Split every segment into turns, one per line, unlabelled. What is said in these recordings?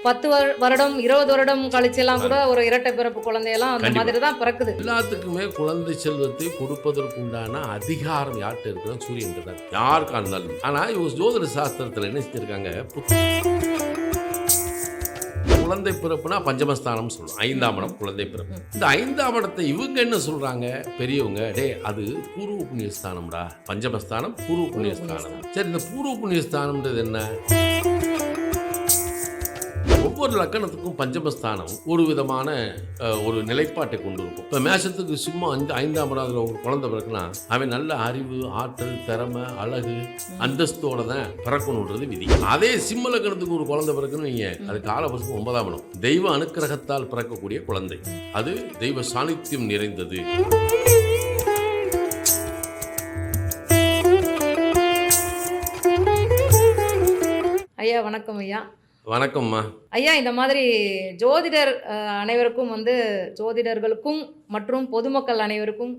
10 வருடம் 20 வருடம் கழிச்செல்லாம் கூட ஒரு இரட்டை பிறப்பு குழந்தையெல்லாம் அந்த மாதிரி தான் பிறக்குது.
எல்லாத்துக்குமே குழந்தை செல்வத்தை கொடுப்பதற்கு உண்டான அதிகாரம் யார்கிட்ட இருக்குன்னா சூரியன் தான், யாருக்கா இருந்தாலும். ஆனா இவங்க ஜோதிட சாஸ்திரத்துல என்ன செஞ்சிருக்காங்க, குழந்தை பிறப்புனா பஞ்சமஸ்தானம் சொல்லுவோம், 5ஆம் இடம் குழந்தை பிறப்பு. இந்த 5ஆம் இடத்தை இவங்க என்ன சொல்றாங்க பெரியவங்க, அது பூர்வ புண்ணியஸ்தானம்டா, பஞ்சமஸ்தானம் பூர்வ புண்ணியஸ்தானம். சரி, இந்த பூர்வ புண்ணியஸ்தானம்ன்றது என்ன? ஒவ்வொரு லக்கணத்துக்கும் பஞ்சமஸ்தானம் ஒரு விதமான ஒரு நிலைப்பாட்டை கொண்டு இருக்கும். இப்போ மேஷத்துக்கு சும்மா 5ஆம் இடத்துல ஒரு குழந்தை பிறக்குன்னா அவன் நல்ல அறிவு, ஆற்றல், திறமை, அழகு, அந்தஸ்தோட தான் பிறக்கணுன்றது விதி. அதே சிம்ம லக்கணத்துக்கு ஒரு குழந்தை பிறக்குன்னு நீங்க அது காலபுருஷம் 9ஆம் இடம், தெய்வ அனுக்கிரகத்தால் பிறக்கக்கூடிய குழந்தை, அது தெய்வ சாநித்தியம் நிறைந்தது.
ஐயா வணக்கம். ஐயா
வணக்கம்மா.
ஐயா, இந்த மாதிரி ஜோதிடர் அனைவருக்கும் ஜோதிடர்களுக்கும் மற்றும் பொதுமக்கள் அனைவருக்கும்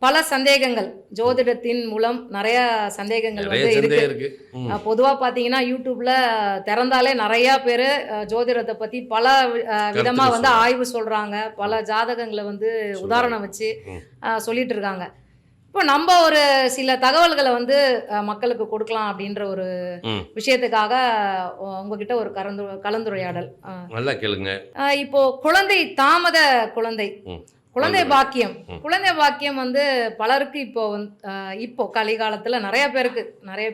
பல சந்தேகங்கள், ஜோதிடத்தின் மூலம் நிறைய சந்தேகங்கள் வந்து இருக்கு. பொதுவாக பார்த்தீங்கன்னா யூடியூப்ல திறந்தாலே நிறைய பேர் ஜோதிடத்தை பற்றி பல விதமாக வந்து ஆய்வு சொல்கிறாங்க, பல ஜாதகங்களை வந்து உதாரணம் வச்சு சொல்லிட்டு இருக்காங்க. இப்போ நம்ம ஒரு சில தகவல்களை வந்து மக்களுக்கு கொடுக்கலாம் அப்படின்ற ஒரு விஷயத்துக்காக உங்ககிட்ட ஒரு கலந்துரையாடல்.
நல்லா கேளுங்க.
இப்போ தாமத குழந்தை பாக்கியம், வந்து பலருக்கு இப்போ கலிகாலத்துல நிறைய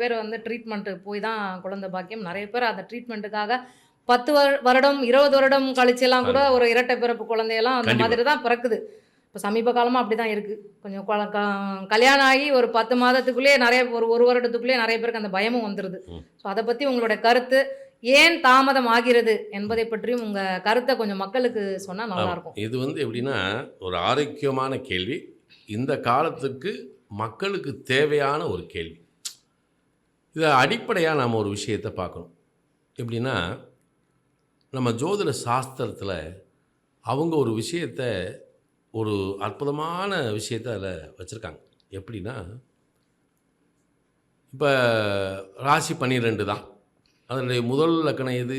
பேர் வந்து ட்ரீட்மெண்ட் போய் தான் குழந்தை பாக்கியம். நிறைய பேர் அந்த ட்ரீட்மெண்ட்டுக்காக 10 வருடம் 20 வருடம் கழிச்செல்லாம் கூட ஒரு இரட்டை பிறப்பு குழந்தையெல்லாம் அந்த மாதிரி தான் பிறக்குது. இப்போ சமீப காலமாக அப்படி தான் இருக்குது. கொஞ்சம் கல்யாணம் ஆகி ஒரு 10 மாதத்துக்குள்ளேயே ஒரு வருடத்துக்குள்ளேயே நிறைய பேருக்கு அந்த பயமும் வந்துடுது. ஸோ அதை பற்றி உங்களுடைய கருத்து, ஏன் தாமதம் ஆகிறது என்பதை பற்றியும் உங்கள் கருத்தை கொஞ்சம் மக்களுக்கு சொன்னால் நல்லாயிருக்கும்.
இது வந்து எப்படின்னா ஒரு ஆரோக்கியமான கேள்வி, இந்த காலத்துக்கு மக்களுக்கு தேவையான ஒரு கேள்வி. இதை அடிப்படையாக நாம் ஒரு விஷயத்தை பார்க்கணும். எப்படின்னா, நம்ம ஜோதிட சாஸ்திரத்தில் அவங்க ஒரு விஷயத்தை, ஒரு அற்புதமான விஷயத்தை அதில் வச்சுருக்காங்க. எப்படின்னா, இப்போ ராசி 12 தான், அதனுடைய முதல் லக்கணம் எது?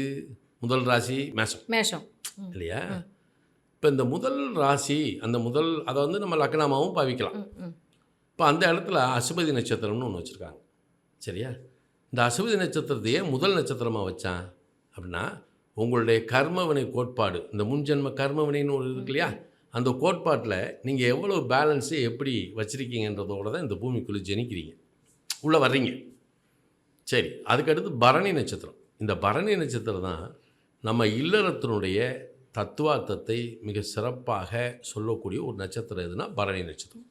முதல் ராசி மேஷம் இல்லையா? இப்போ இந்த முதல் ராசி, அதை வந்து நம்ம லக்கணமாகவும் பாவிக்கலாம். இப்போ அந்த இடத்துல அசுபதி நட்சத்திரம்னு ஒன்று வச்சுருக்காங்க. சரியா? இந்த அசுபதி நட்சத்திரத்தையே முதல் நட்சத்திரமாக வச்சான் அப்படின்னா, உங்களுடைய கர்மவினை கோட்பாடு, இந்த முன்ஜென்ம கர்மவினைன்னு ஒரு இருக்கு இல்லையா, அந்த கோட்பாட்டில் நீங்கள் எவ்வளோ பேலன்ஸை எப்படி வச்சுருக்கீங்கன்றதோடு தான் இந்த பூமிக்குள்ளே ஜனிக்கிறீங்க, உள்ளே வர்றீங்க. சரி, அதுக்கடுத்து பரணி நட்சத்திரம். இந்த பரணி நட்சத்திரம் தான் நம்ம இல்லறத்தினுடைய தத்துவார்த்தத்தை மிக சிறப்பாக சொல்லக்கூடிய ஒரு நட்சத்திரம். எதுனா பரணி நட்சத்திரம்.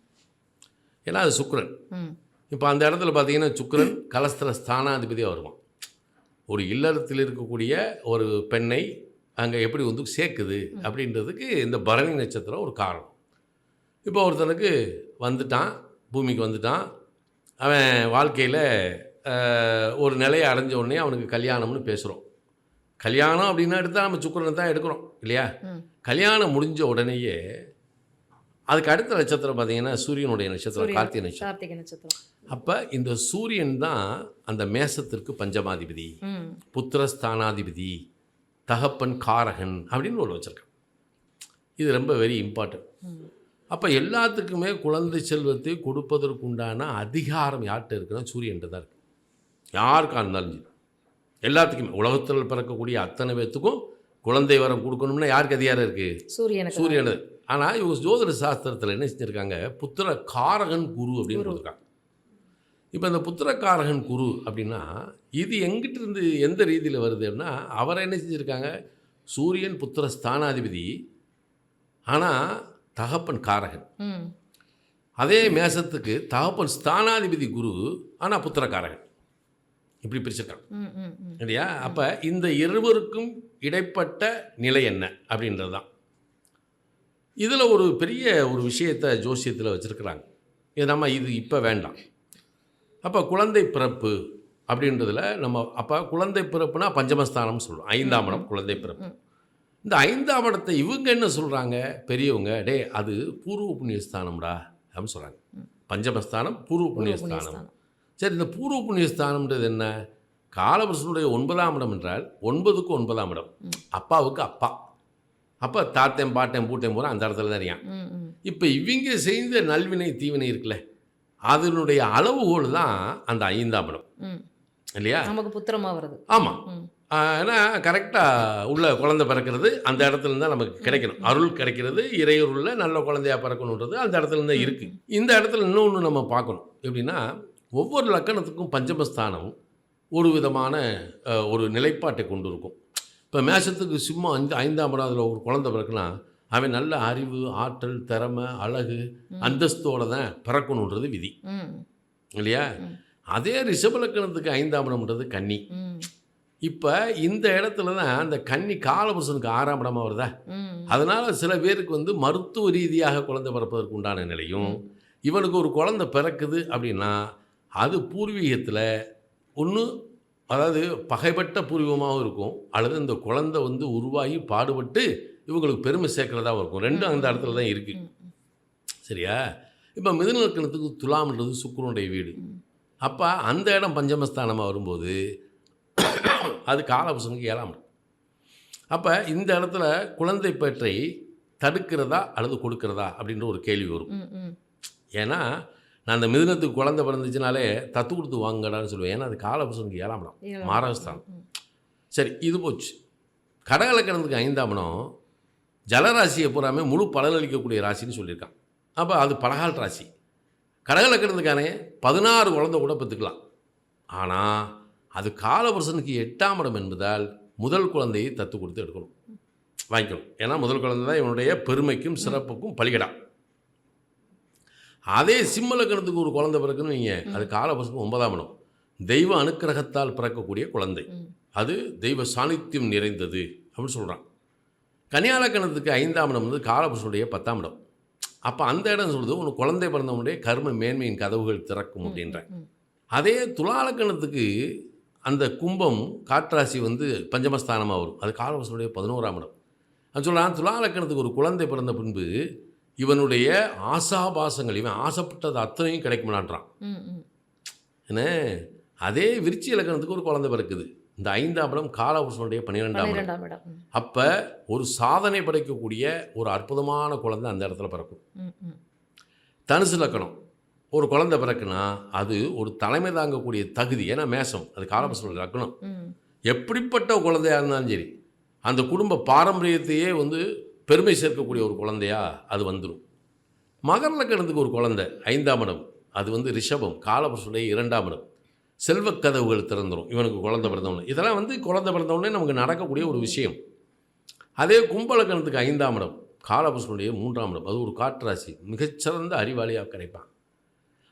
ஏன்னா அது சுக்கிரன். இப்போ அந்த இடத்துல பார்த்தீங்கன்னா சுக்கிரன் கலஸ்திர ஸ்தானாதிபதியாக வருவான். ஒரு இல்லறத்தில் இருக்கக்கூடிய ஒரு பெண்ணை அங்கே எப்படி வந்து சேர்க்குது அப்படின்றதுக்கு இந்த பரணி நட்சத்திரம் ஒரு காரணம். இப்போ ஒருத்தனுக்கு பூமிக்கு வந்துட்டான், அவன் வாழ்க்கையில் ஒரு நிலையை அடைஞ்ச உடனே அவனுக்கு கல்யாணம்னு பேசுகிறோம். கல்யாணம் அப்படின்னா எடுத்தால் நம்ம சுக்கிரனை தான் எடுக்கிறோம் இல்லையா? கல்யாணம் முடிஞ்ச உடனேயே அதுக்கு அடுத்த நட்சத்திரம் பார்த்தீங்கன்னா சூரியனுடைய நட்சத்திரம், கார்த்திகை நட்சத்திரம். அப்போ இந்த சூரியன் தான் அந்த மேசத்திற்கு பஞ்சமாதிபதி, புத்திரஸ்தானாதிபதி, தகப்பன் காரகன் அப்படின்னு ஒரு வச்சுருக்கேன். இது ரொம்ப வெரி இம்பார்ட்டன்ட். அப்போ எல்லாத்துக்குமே குழந்தை செல்வத்தை கொடுப்பதற்குண்டான அதிகாரம் யார்கிட்ட இருக்குன்னா சூரியன்ட்டு தான் இருக்குது. யாருக்கா இருந்தாலும் எல்லாத்துக்குமே, உலகத்தில் பிறக்கக்கூடிய அத்தனை பேர்த்துக்கும் குழந்தை வரம் கொடுக்கணும்னா யாருக்கு அதிகாரம் இருக்குது? சூரியனு. ஆனால் இவங்க ஜோதிட சாஸ்திரத்தில் என்ன செஞ்சுருக்காங்க, புத்திர காரகன் குரு அப்படின்னு கொடுத்துருக்காங்க. இப்போ இந்த புத்திரக்காரகன் குரு அப்படின்னா இது எங்கிட்ட இருந்து எந்த ரீதியில் வருது அப்படின்னா, அவரை என்ன செஞ்சுருக்காங்க, சூரியன் புத்திர ஸ்தானாதிபதி, ஆனால் தகப்பன் காரகன். அதே மேசத்துக்கு தகப்பன் ஸ்தானாதிபதி குரு, ஆனால் புத்திரக்காரகன். இப்படி பிரிச்சிருக்காங்க இல்லையா? அப்போ இந்த இருவருக்கும் இடைப்பட்ட நிலை என்ன அப்படின்றது தான். இதில் ஒரு பெரிய ஒரு விஷயத்தை ஜோசியத்தில் வச்சுருக்குறாங்க. இது இப்போ வேண்டாம். அப்போ குழந்தை பிறப்பு அப்படின்றதுல அப்போ குழந்தை பிறப்புனா பஞ்சமஸ்தானம்னு சொல்லுவோம், 5ஆம் இடம் குழந்தை பிறப்பு. இந்த 5ஆம் இடத்தை இவங்க என்ன சொல்கிறாங்க பெரியவங்க, அது பூர்வ புண்ணியஸ்தானம்டா அப்படின்னு சொல்கிறாங்க. பஞ்சமஸ்தானம் பூர்வ புண்ணியஸ்தானம். சரி, இந்த பூர்வ புண்ணியஸ்தானம்ன்றது என்ன? காலபுருஷனுடைய 9ஆம் இடம் என்றால் 9க்கு 9ஆம் இடம், அப்பாவுக்கு அப்பா. அப்போ தாத்தேன் பாட்டேன் பூட்டேன் போகிற அந்த இடத்துல தான் இருக்கான். இப்போ இவங்க செய்த நல்வினை தீவினை இருக்குல்ல, அதனுடைய அளவுகோல் தான் அந்த 5ஆம் இடம் இல்லையா?
நமக்கு புத்திரமாக வருது.
ஆமாம். ஏன்னா கரெக்டாக உள்ள குழந்தை பிறக்கிறது அந்த இடத்துல தான் நமக்கு கிடைக்கணும். அருள் கிடைக்கிறது, இறையருளில் நல்ல குழந்தையாக பிறக்கணுன்றது அந்த இடத்துல தான் இருக்குது. இந்த இடத்துல இன்னொன்று நம்ம பார்க்கணும். எப்படின்னா, ஒவ்வொரு லக்கணத்துக்கும் பஞ்சமஸ்தானம் ஒரு விதமான ஒரு நிலைப்பாட்டை கொண்டு இருக்கும். இப்போ மேஷத்துக்கு சிம்மம் 5ஆம் இடம் அதில் ஒரு குழந்தை பிறக்குன்னா, அவன் நல்ல அறிவு, ஆற்றல், திறமை, அழகு, அந்தஸ்தோடு தான் பிறக்கணுன்றது விதி இல்லையா? அதே ரிஷப லக்கணத்துக்கு 5ஆம் இடம்ன்றது கன்னி. இப்போ இந்த இடத்துல தான் அந்த கன்னி காலபுருஷனுக்கு 6ஆம் இடமாக வருதா. அதனால் சில பேருக்கு வந்து மருத்துவ ரீதியாக குழந்தை பிறப்பதற்கு உண்டான நிலையும், இவனுக்கு ஒரு குழந்தை பிறக்குது அப்படின்னா அது பூர்வீகத்தில் ஒன்று, அதாவது பகைப்பட்ட பூர்வீகமாகவும் இருக்கும், அல்லது இந்த குழந்தை வந்து உருவாகி பாடுபட்டு இவங்களுக்கு பெருமை சேர்க்கிறதாகவும் இருக்கும். ரெண்டும் அந்த இடத்துல தான் இருக்குது. சரியா? இப்போ மிதுன லக்கணத்துக்கு துலாம்ன்றது சுக்கிரனுடைய வீடு. அப்போ அந்த இடம் பஞ்சமஸ்தானமாக வரும்போது அது காலபுருஷனுக்கு 7ஆம் இடம். அப்போ இந்த இடத்துல குழந்தை பேற்றை தடுக்கிறதா அல்லது கொடுக்கிறதா அப்படின்ற ஒரு கேள்வி வரும். ஏன்னா நான் அந்த மிதுனத்துக்கு குழந்தை பிறந்துச்சுனாலே தத்து கொடுத்து வாங்கடான்னு சொல்லுவேன். ஏன்னா அது காலபுருஷனுக்கு 7ஆம் இடம், மாரகஸ்தானம். சரி, இது போச்சு. கடகலக்கணத்துக்கு 5ஆம் இடம் ஜலராசியை பூராமே முழு பலனளிக்கக்கூடிய ராசின்னு சொல்லியிருக்கான். அப்போ அது பலகால் ராசி. கடகலக்கணத்துக்கானே 16 குழந்தை கூட பெற்றுக்கலாம். ஆனால் அது காலபுருஷனுக்கு 8ஆம் இடம் என்பதால் முதல் குழந்தையை தத்து கொடுத்து எடுக்கணும், வாங்கிக்கணும். ஏன்னா முதல் குழந்தை தான் இவனுடைய பெருமைக்கும் சிறப்புக்கும் பலிகடா. அதே சிம்ம லக்கணத்துக்கு ஒரு குழந்தை பிறக்குன்னு நீங்கள், அது காலபுருஷனுக்கு 9ஆம் இடம், தெய்வ அனுக்கிரகத்தால் பிறக்கக்கூடிய குழந்தை, அது தெய்வ சாநித்தியம் நிறைந்தது அப்படின்னு சொல்கிறான். கன்னியா லக்கணத்துக்கு 5ஆம் இடம் வந்து காலபுருஷனுடைய 10ஆம் இடம். அப்போ அந்த இடம் சொல்லுது உனக்கு குழந்தை பிறந்தவனுடைய கர்ம மேன்மையின் கதவுகள் திறக்கும் அப்படின்ற. அதே துலா லக்கணத்துக்கு அந்த கும்பம் காற்றாசி வந்து பஞ்சமஸ்தானமாக வரும், அது காலபுருஷனுடைய 11ஆம் இடம். அது சொல்கிறான், துலா லக்கணத்துக்கு ஒரு குழந்தை பிறந்த பின்பு இவனுடைய ஆசாபாசங்கள், இவன் ஆசைப்பட்டது அத்தனையும் கிடைக்குமான்றான். என்ன? அதே விருச்சி இலக்கணத்துக்கு ஒரு குழந்தை பிறக்குது, இந்த 5ஆம் இடம் காலபுருஷனுடைய 12ஆம் இடம். அப்போ ஒரு சாதனை படைக்கக்கூடிய ஒரு அற்புதமான குழந்தை அந்த இடத்துல பிறக்கும். தனுசு லக்கணம் ஒரு குழந்தை பிறக்குன்னா அது ஒரு தலைமை தாங்கக்கூடிய தகுதி. ஏன்னா மேஷம் அது காலபுருஷனுடைய லக்கணம். எப்படிப்பட்ட குழந்தையாக இருந்தாலும் சரி, அந்த குடும்ப பாரம்பரியத்தையே வந்து பெருமை சேர்க்கக்கூடிய ஒரு குழந்தையா அது வந்துடும். மகர லக்கணத்துக்கு ஒரு குழந்தை 5ஆம் இடம், அது வந்து ரிஷபம், காலபுருஷனுடைய 2ஆம் இடம். செல்வக் கதவுகள் திறந்துடும் இவனுக்கு குழந்தை பிறந்தவொடனே. இதெல்லாம் வந்து குழந்தை பிறந்தவொடனே நமக்கு நடக்கக்கூடிய ஒரு விஷயம். அதே கும்பலக்கணத்துக்கு 5ஆம் இடம் காலபுருஷனுடைய 3ஆம் இடம், அது ஒரு காற்றாசி, மிகச்சிறந்த அறிவாளியாக கிடைப்பான்.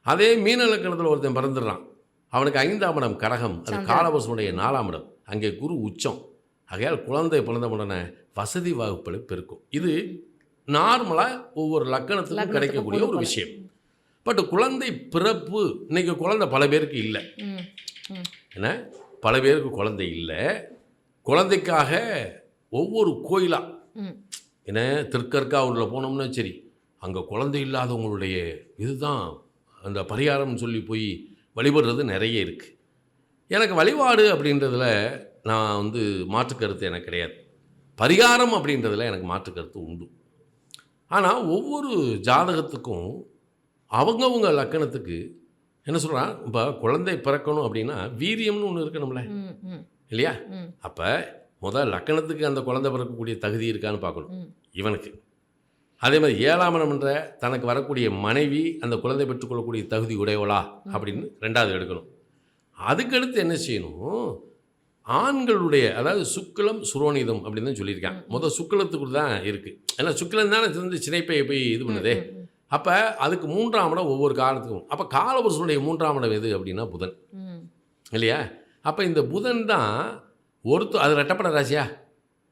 அதே மீன லக்கணத்தில் ஒருத்தன் பிறந்துடுறான், அவனுக்கு 5ஆம் இடம் கடகம், அது காலபுருஷனுடைய 4ஆம் இடம், அங்கே குரு உச்சம். ஆகையால் குழந்தை பிறந்த உடனே வசதி வகுப்புகளை பெருக்கும். இது நார்மலாக ஒவ்வொரு லக்கணத்துக்கும் கிடைக்கக்கூடிய ஒரு விஷயம். பட் குழந்தை பிறப்பு இன்றைக்கி குழந்தை பல பேருக்கு இல்லை. என்ன, பல பேருக்கு குழந்தை இல்லை. குழந்தைக்காக ஒவ்வொரு கோயிலாக, என்ன திருக்கற்காவூரில் போனோம்னா சரி, அங்கே குழந்தை இல்லாதவங்களுடைய இதுதான் அந்த பரிகாரம்னு சொல்லி போய் வழிபடுறது நிறைய இருக்குது. எனக்கு வழிபாடு அப்படின்றதில் நான் வந்து மாற்றுக்கருத்து எனக்கு கிடையாது. பரிகாரம் அப்படின்றதில் எனக்கு மாற்றுக்கருத்து உண்டு. ஆனால் ஒவ்வொரு ஜாதகத்துக்கும் அவங்கவுங்க லக்கணத்துக்கு என்ன சொல்கிறான், இப்போ குழந்தை பிறக்கணும் அப்படின்னா வீரியம்னு ஒன்று இருக்கணும்ல இல்லையா? அப்போ முதல் லக்கணத்துக்கு அந்த குழந்தை பிறக்கக்கூடிய தகுதி இருக்கான்னு பார்க்கணும் இவனுக்கு. அதே மாதிரி 7ஆம் இடம்ன்ற தனக்கு வரக்கூடிய மனைவி அந்த குழந்தை பெற்றுக்கொள்ளக்கூடிய தகுதி உடையவளா அப்படின்னு 2வது எடுக்கணும். அதுக்கடுத்து என்ன செய்யணும், ஆண்களுடைய, அதாவது சுக்கிலம் சுரோனிதம் அப்படின்னு தான் சொல்லியிருக்காங்க. முதல் சுக்கிலத்துக்கு தான் இருக்குது. ஏன்னா சுக்கிலம் தானே வந்து சினைப்பையை போய் இது பண்ணுதே. அப்போ அதுக்கு 3ஆம் இடம் ஒவ்வொரு காலத்துக்கும். அப்போ காலபுருஷனுடைய 3ஆம் இடம் எது அப்படின்னா புதன் இல்லையா? அப்போ இந்த புதன் தான் அது ரெட்டப்பட ராசியா,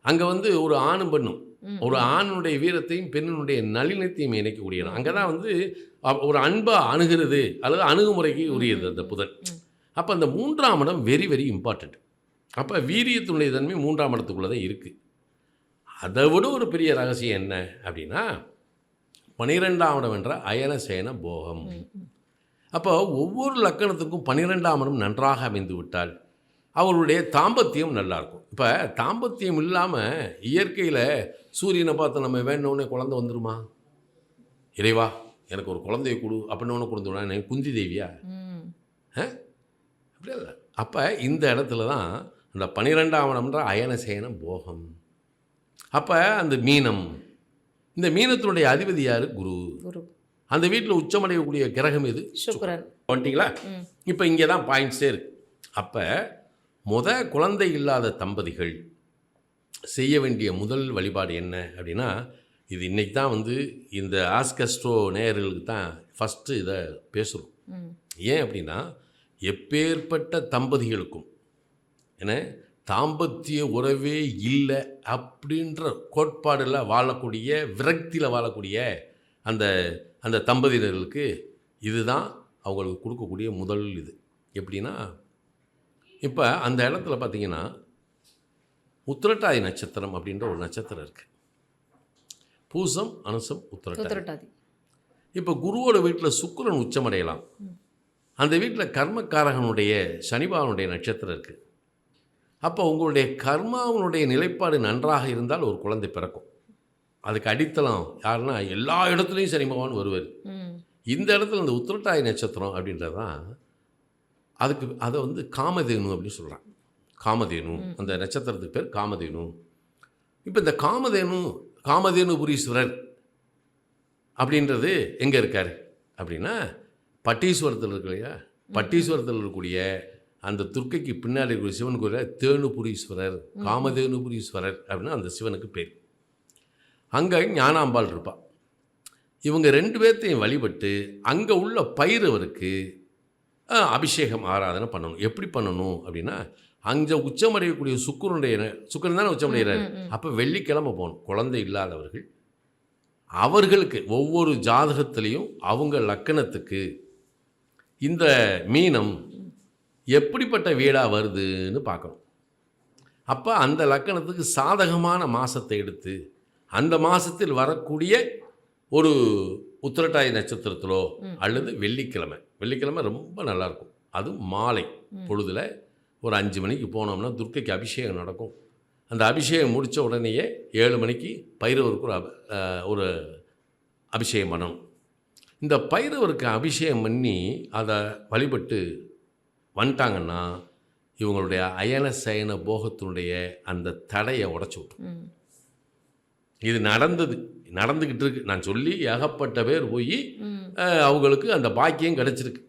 அங்கே வந்து ஒரு ஆணும் பெண்ணும், ஒரு ஆணுடைய வீரத்தையும் பெண்ணினுடைய நளினத்தையும் இணைக்கக்கூடிய இடம். அங்கே தான் வந்து ஒரு அன்பாக அணுகிறது அல்லது அணுகுமுறைக்கு உரியது அந்த புதன். அப்போ அந்த 3ஆம் இடம் வெரி வெரி இம்பார்ட்டண்ட். அப்போ வீரியத்தினுடைய தன்மை 3ஆம் இடத்துக்குள்ளே தான் இருக்குது. அதை விட ஒரு பெரிய ரகசியம் என்ன அப்படின்னா 12ஆம் இடம் என்ற அயனசேன போகம். அப்போ ஒவ்வொரு லக்கணத்துக்கும் 12ஆம் இடம் நன்றாக அமைந்து விட்டால் அவருடைய தாம்பத்தியம் நல்லாயிருக்கும். இப்போ தாம்பத்தியம் இல்லாமல் இயற்கையில் சூரியனை பார்த்து நம்ம வேணுன்னே குழந்தை வந்துருமா? இறைவா எனக்கு ஒரு குழந்தைய கொடு அப்படின்னு ஒன்று கொடுத்துடா, எனக்கு குந்தி தேவியா? அப்படியே இல்லை. அப்போ இந்த இடத்துல தான் அந்த 12ஆம் இடம்ன்ற அயனசேன போகம். அப்போ அந்த மீனம், இந்த மீனத்தினுடைய அதிபதி யார்? குரு. அந்த வீட்டில் உச்சமடையக்கூடிய கிரகம் எது?
சுக்கிரன்.
வந்துட்டிங்களா? இப்போ இங்கே தான் பாயிண்ட்ஸே இருக்குது. அப்போ குழந்தை இல்லாத தம்பதிகள் செய்ய வேண்டிய முதல் வழிபாடு என்ன அப்படின்னா, இது இன்றைக்கி தான் இந்த ஆஸ்கஸ்ட்ரோ நேயர்களுக்கு தான் ஃபஸ்ட்டு இதை பேசுகிறோம். ஏன் அப்படின்னா, எப்பேற்பட்ட தம்பதிகளுக்கும் ஏன்னா தாம்பத்திய உறவே இல்லை அப்படின்ற கோட்பாடில் வாழக்கூடிய, விரக்தியில் வாழக்கூடிய அந்த அந்த தம்பதியினர்களுக்கு இதுதான் அவங்களுக்கு கொடுக்கக்கூடிய முதல் இது. எப்படின்னா, இப்போ அந்த இடத்துல பார்த்திங்கன்னா உத்திரட்டாதி நட்சத்திரம் அப்படின்ற ஒரு நட்சத்திரம் இருக்குது. பூசம், அனுசம், உத்திரட்டாதி. இப்போ குருவோட வீட்டில் சுக்கிரன் உச்சமடையலாம். அந்த வீட்டில் கர்மக்காரகனுடைய சனிபாவனுடைய நட்சத்திரம் இருக்குது. அப்போ உங்களுடைய கர்மாவனுடைய நிலைப்பாடு நன்றாக இருந்தால் ஒரு குழந்தை பிறக்கும். அதுக்கு அடித்தளம் யாருன்னா, எல்லா இடத்துலையும் சனி பகவான் வருவார். இந்த இடத்துல இந்த உத்திரட்டாதி நட்சத்திரம் அப்படின்றது தான் அதுக்கு அதை காமதேனு அப்படின்னு சொல்கிறான். காமதேனு, அந்த நட்சத்திரத்துக்கு பேர் காமதேனு. இப்போ இந்த காமதேனுபுரீஸ்வரர் அப்படின்றது எங்கே இருக்கார் அப்படின்னா, பட்டீஸ்வரத்தில் இருக்கு இல்லையா? பட்டீஸ்வரத்தில் இருக்கக்கூடிய அந்த துர்க்கைக்கு பின்னாடி இருக்கிற சிவனுக்கு ஒரு தேனுபுரீஸ்வரர், காமதேனுபுரீஸ்வரர் அப்படின்னா அந்த சிவனுக்கு பேர். அங்கே ஞானாம்பாள் இருப்பாள். இவங்க 2 பேர்த்தையும் வழிபட்டு அங்கே உள்ள பைரவருக்கு அபிஷேகம் ஆராதனை பண்ணணும். எப்படி பண்ணணும் அப்படின்னா, அங்கே உச்சமடையக்கூடிய சுக்கிரன் தானே உச்சமடைகிறார். அப்போ வெள்ளிக்கிழமை போகணும். குழந்தை இல்லாதவர்கள் அவர்களுக்கு ஒவ்வொரு ஜாதகத்திலையும் அவங்க லக்கணத்துக்கு இந்த மீனம் எப்படிப்பட்ட வீடாக வருதுன்னு பார்க்கணும். அப்போ அந்த லக்கணத்துக்கு சாதகமான மாதத்தை எடுத்து அந்த மாதத்தில் வரக்கூடிய ஒரு உத்திரட்டாதி நட்சத்திரத்திலோ அல்லது வெள்ளிக்கிழமை ரொம்ப நல்லாயிருக்கும். அது மாலை பொழுதில் ஒரு 5 மணிக்கு போனோம்னா துர்க்கைக்கு அபிஷேகம் நடக்கும். அந்த அபிஷேகம் முடித்த உடனேயே 7 மணிக்கு பைரவருக்கு ஒரு அபிஷேகம் பண்ணணும். இந்த பைரவருக்கு அபிஷேகம் பண்ணி அதை வழிபட்டு வந்துட்டாங்கன்னா இவங்களுடைய அயன சயன போகத்தினுடைய அந்த தடையை உடச்சி விட்டுரும். இது நடந்துக்கிட்டு இருக்கு. நான் சொல்லி ஏகப்பட்ட பேர் போய் அவங்களுக்கு அந்த பாக்கியம் கிடைச்சிருக்கு.